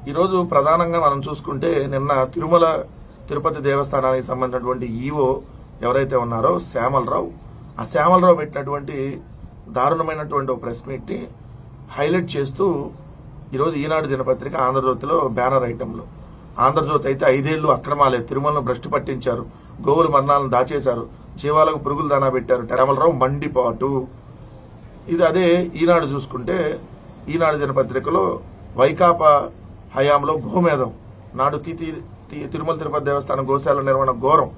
ఈరోజు ప్రధానంగా మనం చూసుకుంటే నిన్న తిరుమల తిరుపతి దేవస్థానానికి సంబంధించినటువంటి ఈవో ఎవరైతే ఉన్నారో శ్యామలరావు, ఆ శ్యామలరావు పెట్టినటువంటి దారుణమైనటువంటి ఒక ప్రెస్ మీట్ ని హైలైట్ చేస్తూ ఈరోజు ఈనాడు దినపత్రిక ఆంధ్రజ్యోతిలో బ్యానర్ ఐటెంలు, ఆంధ్రజ్యోతి అయితే 5 ఏళ్లు అక్రమాలే, తిరుమలను భ్రష్టు పట్టించారు, గోవుల మరణాలను దాచేశారు, జీవాలకు పురుగులు దానా పెట్టారు, శ్యామలరావు మండిపాటు. ఇది అదే ఈనాడు చూసుకుంటే ఈనాడు దినపత్రికలో వైకాపా హయాంలో గోమేధం, నాడు తిరుమల తిరుపతి దేవస్థానం గోశాల నిర్వహణ ఘోరం,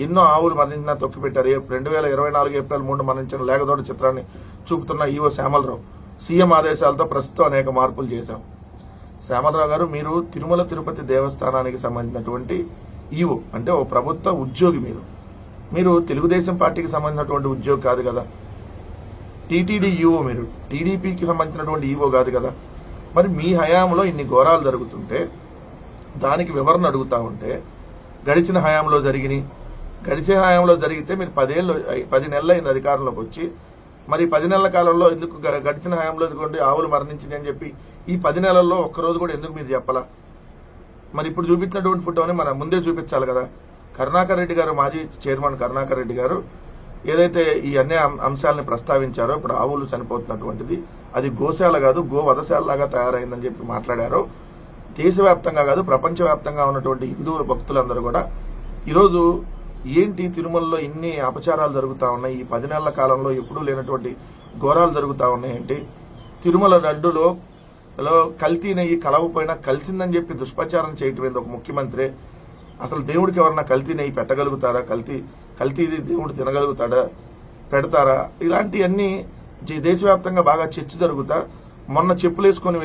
ఎన్నో ఆవులు మరణించినా తొక్కిపెట్టారు. 2024 ఏప్రిల్ 3 మరణించిన లేగదోడ చిత్రాన్ని చూపుతున్న ఈవో శ్యామలరావు, సీఎం ఆదేశాలతో ప్రస్తుతం అనేక మార్పులు చేశాం. శ్యామలరావు గారు, మీరు తిరుమల తిరుపతి దేవస్థానానికి సంబంధించినటువంటి ఈవో అంటే ఓ ప్రభుత్వ ఉద్యోగి, మీరు తెలుగుదేశం పార్టీకి సంబంధించినటువంటి ఉద్యోగి కాదు కదా, టీటీడీ ఈవో, మీరు టీడీపీకి సంబంధించినటువంటి ఈవో కాదు కదా. మరి మీ హయాంలో ఇన్ని ఘోరాలు జరుగుతుంటే దానికి వివరణ అడుగుతా ఉంటే గడిచిన హయాంలో జరిగితే మీరు 10 నెలలు అయింది అధికారంలోకి వచ్చి, మరి 10 నెలల కాలంలో ఎందుకు గడిచిన హయాంలో ఎందుకంటే ఆవులు మరణించింది అని చెప్పి ఈ 10 నెలల్లో ఒక్కరోజు కూడా ఎందుకు మీరు చెప్పాలా? మరి ఇప్పుడు చూపించినటువంటి ఫోటోని మనం ముందే చూపించాలి కదా. కరుణాకర్ రెడ్డి గారు, మాజీ చైర్మన్ కరుణాకర్ రెడ్డి గారు ఏదైతే ఈ అన్ని అంశాలని ప్రస్తావించారో, ఇప్పుడు ఆవులు చనిపోతున్నటువంటిది అది గోశాల కాదు గోవధశాలలాగా తయారైందని చెప్పి మాట్లాడారో, దేశవ్యాప్తంగా కాదు ప్రపంచవ్యాప్తంగా ఉన్నటువంటి హిందువుల భక్తులందరూ కూడా ఈరోజు ఏంటి తిరుమలలో ఇన్ని అపచారాలు జరుగుతా ఉన్నాయి, ఈ 10 నెలల కాలంలో ఎప్పుడూ లేనటువంటి ఘోరాలు జరుగుతా ఉన్నాయేంటి, తిరుమల లడ్డులో కల్తీ నెయ్యి కలవపోయినా కలిసిందని చెప్పి దుష్ప్రచారం చేయటం ఒక ముఖ్యమంత్రి. అసలు దేవుడికి ఎవరన్నా కల్తీ నెయ్యి పెట్టగలుగుతారా? కల్తీది దేవుడు తినగలుగుతాడా? పెడతారా? ఇలాంటివన్నీ దేశవ్యాప్తంగా బాగా చర్చ జరుగుతా, మొన్న చెప్పులేసుకొని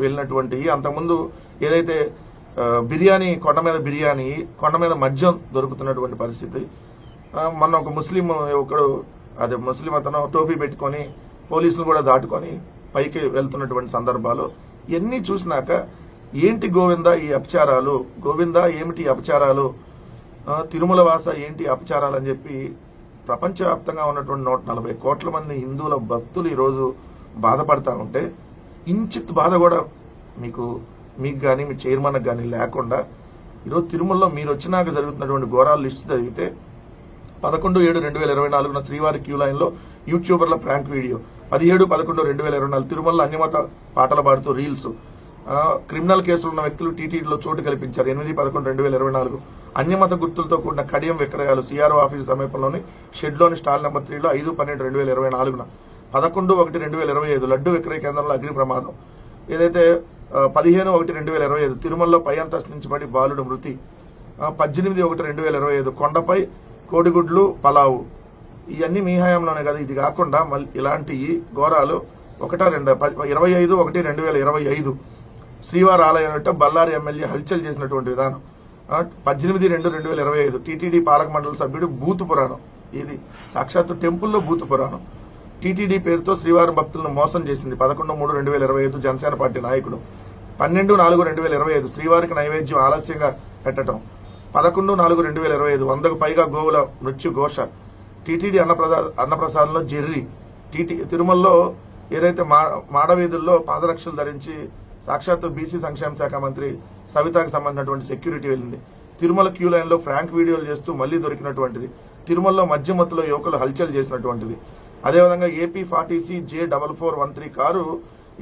వెళ్ళినటువంటి, అంతకుముందు ఏదైతే బిర్యానీ కొండ మీద మద్యం దొరుకుతున్నటువంటి పరిస్థితి, మొన్న ఒక ముస్లిం అతను టోపీ పెట్టుకొని పోలీసులు కూడా దాటుకొని పైకి వెళ్తున్నటువంటి సందర్భాలు ఇవన్నీ చూసినాక ఏంటి గోవిందా ఈ అపచారాలు, గోవిందా ఏమిటి అపచారాలు, తిరుమల వాస ఏంటి అపచారాలు అని చెప్పి ప్రపంచవ్యాప్తంగా ఉన్నటువంటి 140 కోట్ల మంది హిందువుల భక్తులు ఈరోజు బాధపడతా ఉంటే ఇంచిత్ బాధ కూడా మీకు కానీ మీ చైర్మన్ కానీ లేకుండా ఈరోజు తిరుమలలో మీరు వచ్చినాక జరుగుతున్నటువంటి ఘోరాల లిస్టు చదివితే 11/7/2024 శ్రీవారి క్యూ లైన్ లో యూట్యూబర్ల ప్రాంక్ వీడియో, 17/11/2024 తిరుమలలో అన్యమత పాటలు పాడుతూ రీల్స్, క్రిమినల్ కేసులు ఉన్న వ్యక్తులు టీటీడీలో చోటు కల్పించారు. 8/11/2024 అన్యమత గుర్తులతో కూడిన కడియం విక్రయాలు సిఆర్ఓ ఆఫీసు సమీపంలోని షెడ్లోని స్టాల్ నెంబర్ 3లో 5/12/2024 11/1/2025 లడ్డు విక్రయ కేంద్రంలో అగ్ని ప్రమాదం, ఏదైతే 15/1/2025 తిరుమలలో పై అంతస్తు నుంచి పడి బాలుడు మృతి, 18/1/2025 కొండపై కోడిగుడ్లు పలావు. ఇవన్నీ మీ హయాంలోనే కదా. ఇది కాకుండా మళ్ళీ ఇలాంటి ఘోరాలు 25/1/2025 శ్రీవారి ఆలయం బళ్ళారి ఎమ్మెల్యే హల్చల్ చేసినటువంటి విధానం, 18/2/2025 టీటీడీ పాలక మండలి సభ్యుడు బూతు పురాణం, ఇది సాక్షాత్తు టెంపుల్లో బూతు పురాణం, టీటీడీ పేరుతో శ్రీవారి భక్తులను మోసం చేసింది 11/3/2025 జనసేన పార్టీ నాయకుడు, 12/4/2025 శ్రీవారికి నైవేద్యం ఆలస్యంగా పెట్టడం, 11/4/2025 100కు పైగా గోవుల మృత్యు ఘోష, టీటీడీ అన్నప్రసాదంలో జెర్రీ, తిరుమలలో ఏదైతే మాడవీధుల్లో పాదరక్షలు ధరించి సాక్షాత్తు బీసీ సంక్షేమ శాఖ మంత్రి సవితకు సంబంధించినటువంటి సెక్యూరిటీ వెళ్ళింది, తిరుమల క్యూ లైన్ లో ఫ్రాంక్ వీడియోలు చేస్తూ మళ్లీ దొరికినటువంటిది, తిరుమలలో మధ్యమత్తులో యువకులు హల్చల్ చేసినటువంటిది. అదేవిధంగా ఏపీ 40C J4413 కారు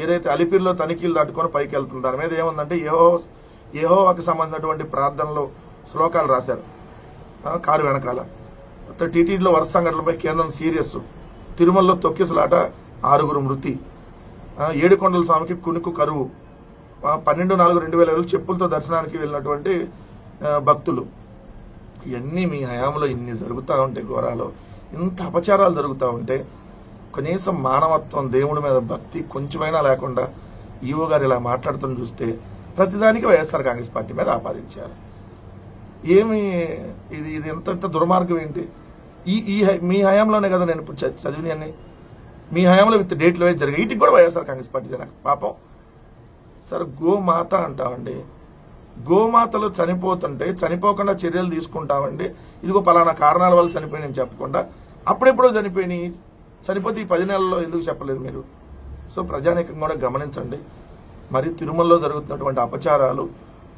ఏదైతే అలిపిరిలో తనిఖీలు దాటుకొని పైకి వెళ్తుంది, దాని మీద ఏముందంటే యెహోవాకి సంబంధించినటువంటి ప్రార్థనలో శ్లోకాలు రాశారు కారు వెనకాల. టీటీడీలో వరుస సంఘటనలపై కేంద్రం సీరియస్, తిరుమలలో తొక్కిసలాట 6 మృతి, ఏడుకొండల స్వామికి కునుకు కరువు, 12/4/2025 చెప్పులతో దర్శనానికి వెళ్ళినటువంటి భక్తులు. ఇవన్నీ మీ హయాంలో ఇన్ని జరుగుతూ ఉంటే ఘోరాలు, ఇంత అపచారాలు జరుగుతూ ఉంటే కనీసం మానవత్వం, దేవుడి మీద భక్తి కొంచెమైనా లేకుండా ఈవో గారు ఇలా మాట్లాడుతున్న చూస్తే ప్రతిదానికి వైఎస్ఆర్ కాంగ్రెస్ పార్టీ మీద ఆపాదించారు. ఏమి ఇది ఎంత దుర్మార్గం ఏంటి? మీ హయాంలోనే కదా నేను ఇప్పుడు చదివినవన్నీ, మీ హయాంలో విత్ డేట్లో జరిగాయి. వీటికి కూడా వైఎస్ఆర్ కాంగ్రెస్ పార్టీ జనానికి పాపం. సరే గోమాత అంటామండి, గోమాతలు చనిపోకుండా చర్యలు తీసుకుంటామండి, ఇదిగో పలానా కారణాల వల్ల చనిపోయినని చెప్పకుండా అప్పుడెప్పుడో చనిపోతే ఈ 10 నెలల్లో ఎందుకు చెప్పలేదు మీరు? సో ప్రజానీకం కూడా గమనించండి. మరి తిరుమలలో జరుగుతున్నటువంటి అపచారాలు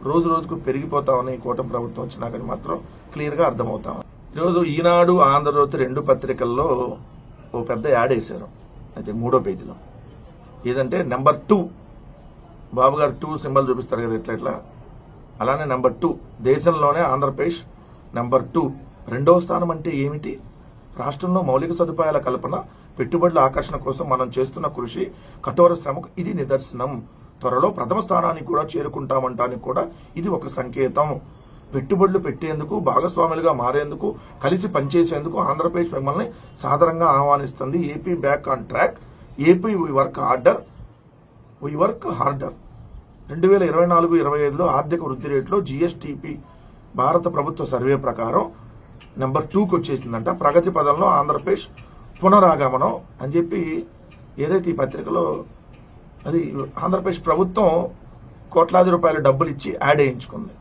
రోజు రోజుకు పెరిగిపోతా ఉన్నాయి. కూటమి ప్రభుత్వం వచ్చినాకని మాత్రం క్లియర్ గా అర్థమవుతా ఉంది. ఈరోజు ఈనాడు, ఆంధ్రజ్యోతి 2 పత్రికల్లో ఓ పెద్ద యాడ్ వేశారు. అయితే 3వ పేజీలో ఏదంటే నెంబర్ 2, బాబు గారు 2 సింబల్ చూపిస్తారు కదా ఇట్లా, అలానే నెంబర్ 2 దేశంలోనే ఆంధ్రప్రదేశ్ నెంబర్ 2. 2వ స్థానం అంటే ఏమిటి? రాష్ట్రంలో మౌలిక సదుపాయాల కల్పన, పెట్టుబడుల ఆకర్షణ కోసం మనం చేస్తున్న కృషి, కఠోర శ్రమకు ఇది నిదర్శనం. త్వరలో ప్రథమ స్థానానికి కూడా చేరుకుంటామంటానికి కూడా ఇది ఒక సంకేతం. పెట్టుబడులు పెట్టేందుకు, భాగస్వాములుగా మారేందుకు, కలిసి పనిచేసేందుకు ఆంధ్రప్రదేశ్ మిమ్మల్ని సాదరంగా ఆహ్వానిస్తుంది. AP back on track, AP we work harder. 2024-25లో ఆర్థిక వృద్ధి రేటులో జీఎస్టీపీ భారత ప్రభుత్వ సర్వే ప్రకారం నెంబర్ 2కి వచ్చేసిందంట. ప్రగతి పదంలో ఆంధ్రప్రదేశ్ పునరాగమనం అని చెప్పి ఏదైతే ఈ పత్రికలో అది ఆంధ్రప్రదేశ్ ప్రభుత్వం కోట్లాది రూపాయల డబ్బులు ఇచ్చి యాడ్ వేయించుకుంది.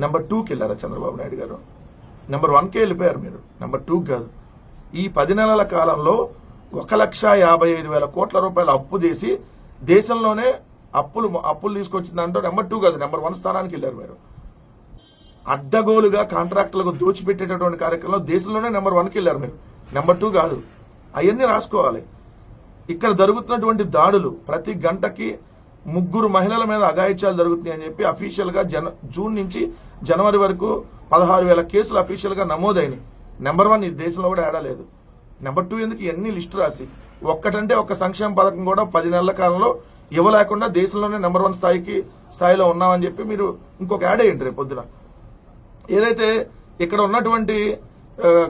నెంబర్ 2కి వెళ్ళారా చంద్రబాబు నాయుడు గారు? నెంబర్ 1కే వెళ్ళిపోయారు మీరు, నెంబర్ 2కి కాదు. ఈ 10 నెలల కాలంలో 1,55,000 కోట్ల రూపాయల అప్పు చేసి దేశంలోనే అప్పులు తీసుకొచ్చిందంటూ నెంబర్ 2 కాదు, నెంబర్ 1 స్థానానికి వెళ్ళారు మీరు. అడ్డగోలుగా కాంట్రాక్టులకు దోచిపెట్టేటటువంటి కార్యక్రమంలో దేశంలోనే నెంబర్ 1కి వెళ్ళారు మీరు, నెంబర్ 2 కాదు. అవన్నీ రాసుకోవాలి. ఇక్కడ జరుగుతున్నటువంటి దాడులు, ప్రతి గంటకి 3 మహిళల మీద అఘాయిత్యాలు జరుగుతున్నాయి అని చెప్పి అఫీషియల్ గా జూన్ నుంచి జనవరి వరకు 16,000 కేసులు అఫీషియల్ గా నమోదైనవి. నెంబర్ 1 ఈ దేశంలో కూడా ఏడాలేదు. నెంబర్ 2 ఎందుకు ఎన్ని లిస్టు రాసి ఒక్కటంటే ఒక సంక్షేమ పథకం కూడా 10 నెలల కాలంలో ఇవ్వలేకుండా దేశంలోనే నెంబర్ 1 స్థాయిలో ఉన్నామని చెప్పి మీరు ఇంకొక యాడ్ అయ్యండి రేపు పొద్దున. ఏదైతే ఇక్కడ ఉన్నటువంటి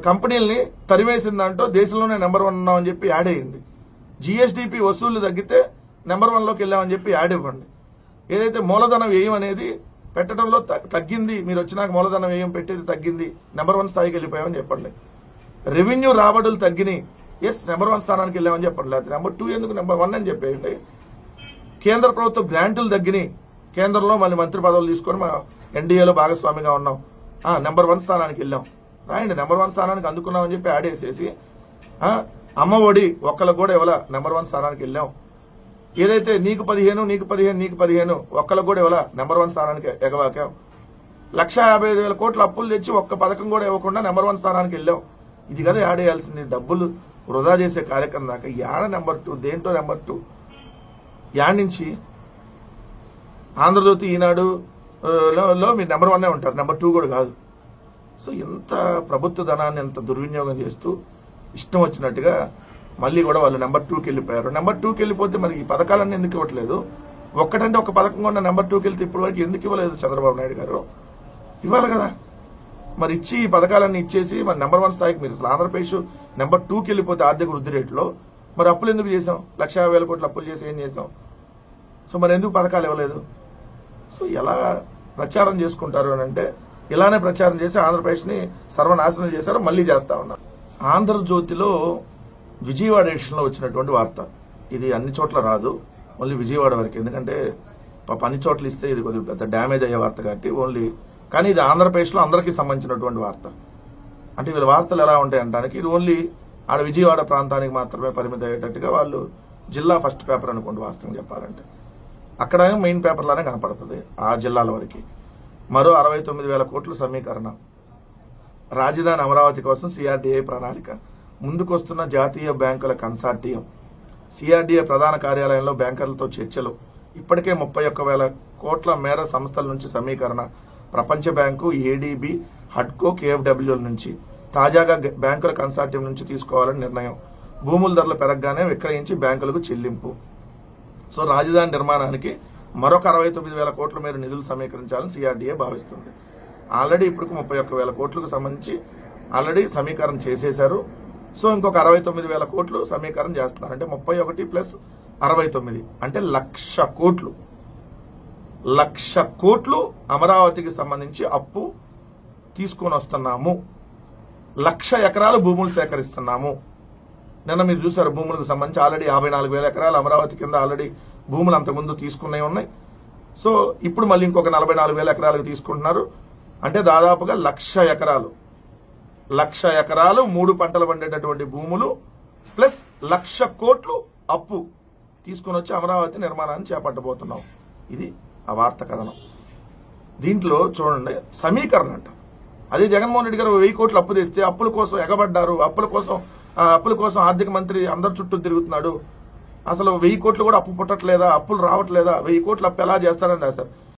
కంపెనీల్ని తరిమేసిందంటో దేశంలోనే నెంబర్ 1 ఉన్నామని చెప్పి యాడ్ అయ్యింది. జీఎస్డీపీ వసూళ్లు తగ్గితే నెంబర్ 1లోకి వెళ్ళామని చెప్పి యాడ్ ఇవ్వండి. ఏదైతే మూలధన వ్యయం అనేది పెట్టడంలో తగ్గింది, మీరు వచ్చినాక మూలధన వ్యయం పెట్టేది తగ్గింది, నెంబర్ 1 స్థాయికి వెళ్ళిపోయామని చెప్పండి. రెవెన్యూ రాబడులు తగ్గినాయి, నెంబర్ 1 స్థానానికి వెళ్ళామని చెప్పండి. లేకపోతే నెంబర్ 2 ఎందుకు నెంబర్ 1 అని చెప్పేయండి. కేంద్ర ప్రభుత్వ గ్రాంటులు తగ్గినాయి, కేంద్రంలో మళ్ళీ మంత్రి పదవులు తీసుకొని మనం ఎన్డీఏలో భాగస్వామిగా ఉన్నాం, నెంబర్ 1 స్థానానికి వెళ్ళాం రాయండి. నెంబర్ 1 స్థానానికి అందుకున్నామని చెప్పి యాడ్ వేసేసి అమ్మ ఒడి ఒక్కళ్ళకు కూడా ఇవ్వాల, నెంబర్ 1 స్థానానికి వెళ్ళాం. ఏదైతే నీకు 15 ఒక్కళ్ళకు కూడా ఇవ్వాల, నెంబర్ 1 స్థానానికి ఎగవాకాం. 1,55,000 కోట్ల అప్పులు తెచ్చి ఒక్క పథకం కూడా ఇవ్వకుండా నెంబర్ 1 స్థానానికి వెళ్ళాం. ఇది కదా యాడ్ వేయాల్సింది. డబ్బులు వృధా చేసే కార్యక్రమం దాకా యాడ నెంబర్ 2, దేంటో నెంబర్ 2 యాడ్ నుంచి ఆంధ్రజ్యోతి, ఈనాడు లో మీరు నెంబర్ 1 ఉంటారు, నెంబర్ 2 కూడా కాదు. సో ఎంత ప్రభుత్వ ధనాన్ని ఎంత దుర్వినియోగం చేస్తూ ఇష్టం వచ్చినట్టుగా మళ్ళీ కూడా వాళ్ళు నెంబర్ 2కి వెళ్ళిపోయారు. నెంబర్ 2కి వెళ్ళిపోతే మరి ఈ పథకాలన్నీ ఎందుకు ఇవ్వట్లేదు? ఒక్కటంటే ఒక పథకం కూడా నెంబర్ 2కి వెళ్తే ఇప్పటి వరకు ఎందుకు ఇవ్వలేదు చంద్రబాబు నాయుడు గారు? ఇవ్వాలి కదా. మరి ఇచ్చి ఈ పథకాలన్నీ ఇచ్చేసి మరి నెంబర్ 1 స్థాయికి మీరు ఆంధ్రప్రదేశ్ నెంబర్ 2కి వెళ్ళిపోతే ఆర్థిక వృద్ధి రేటులో మరి అప్పులు ఎందుకు చేసాం? 1,50,000 కోట్ల అప్పులు చేసి ఏం చేసాం? సో మరి ఎందుకు పథకాలు ఇవ్వలేదు? సో ఎలా ప్రచారం చేసుకుంటారు అని అంటే ఇలానే ప్రచారం చేసి ఆంధ్రప్రదేశ్ ని సర్వనాశనం చేశారు, మళ్లీ చేస్తా ఉన్నారు. ఆంధ్రజ్యోతిలో విజయవాడ ఎడిషన్లో వచ్చినటువంటి వార్త, ఇది అన్ని చోట్ల రాదు, ఓన్లీ విజయవాడ వరకు. ఎందుకంటే అన్ని చోట్ల ఇస్తే ఇది కొద్దిగా పెద్ద డ్యామేజ్ అయ్యే వార్త కాబట్టి ఓన్లీ, కానీ ఇది ఆంధ్రప్రదేశ్లో అందరికీ సంబంధించినటువంటి వార్త. అంటే వీళ్ళ వార్తలు ఎలా ఉంటాయి అంటానికి ఇది ఓన్లీ ఆడ విజయవాడ ప్రాంతానికి మాత్రమే పరిమితం అయ్యేటట్టుగా వాళ్ళు జిల్లా ఫస్ట్ పేపర్ అనుకోండి వాస్తవం చెప్పాలంటే. అక్కడ మెయిన్ పేపర్లానే కనపడుతుంది ఆ జిల్లాల వరకు. మరో 69,000 కోట్ల సమీకరణ, రాజధాని అమరావతి కోసం సిఆర్డీఏ ప్రణాళిక, ముందుకొస్తున్న జాతీయ బ్యాంకుల కన్సార్టియం, సిఆర్డీఏ ప్రధాన కార్యాలయంలో బ్యాంకర్లతో చర్చలు, ఇప్పటికే 31,000 కోట్ల మేర సంస్థల నుంచి సమీకరణ, ప్రపంచ బ్యాంకు, ఏడీబీ, హడ్కో, కేఎఫ్డబ్ల్యూల నుంచి, తాజాగా బ్యాంకుల కన్సార్టియం నుంచి తీసుకోవాలని నిర్ణయం, భూముల ధరలు పెరగగానే విక్రయించి బ్యాంకులకు చెల్లింపు. సో రాజధాని నిర్మాణానికి మరొక 69,000 కోట్ల మేర నిధులు సమీకరించాలని సిఆర్డీఏ భావిస్తుంది. ఆల్రెడీ ఇప్పుడు 31,000 కోట్లకు సంబంధించి ఆల్రెడీ సమీకరణ చేసేశారు. సో ఇంకొక 69,000 కోట్లు సమీకరణ చేస్తున్నారు. అంటే 31 ప్లస్ 69 అంటే 1,00,000 కోట్లు. 1,00,000 కోట్లు అమరావతికి సంబంధించి అప్పు తీసుకొని వస్తున్నాము. 1,00,000 ఎకరాలు భూములు సేకరిస్తున్నాము. నిన్న మీరు చూసారు భూములకు సంబంధించి ఆల్రెడీ 54,000 ఎకరాలు అమరావతి కింద ఆల్రెడీ భూములు అంతకుముందు తీసుకునే ఉన్నాయి. సో ఇప్పుడు మళ్ళీ ఇంకొక 44,000 ఎకరాలకు తీసుకుంటున్నారు. అంటే దాదాపుగా 1,00,000 ఎకరాలు, 1,00,000 ఎకరాలు 3 పంటలు పండేటటువంటి భూములు ప్లస్ 1,00,000 కోట్లు అప్పు. తీసుకుని వచ్చి అమరావతి నిర్మాణాన్ని చేపట్టబోతున్నాం. ఇది ఆ వార్త కథనం. దీంట్లో చూడండి, సమీకరణ అంట. అదే జగన్మోహన్ రెడ్డి గారు 1000 కోట్లు అప్పు తెస్తే అప్పుల కోసం ఎగబడ్డారు, అప్పుల కోసం ఆర్థిక మంత్రి అందరి చుట్టూ తిరుగుతున్నాడు, అసలు 1000 కోట్లు కూడా అప్పు పుట్టట్లేదా, అప్పులు రావట్లేదా, 1000 కోట్లు అప్పు ఎలా చేస్తారని రాశారు.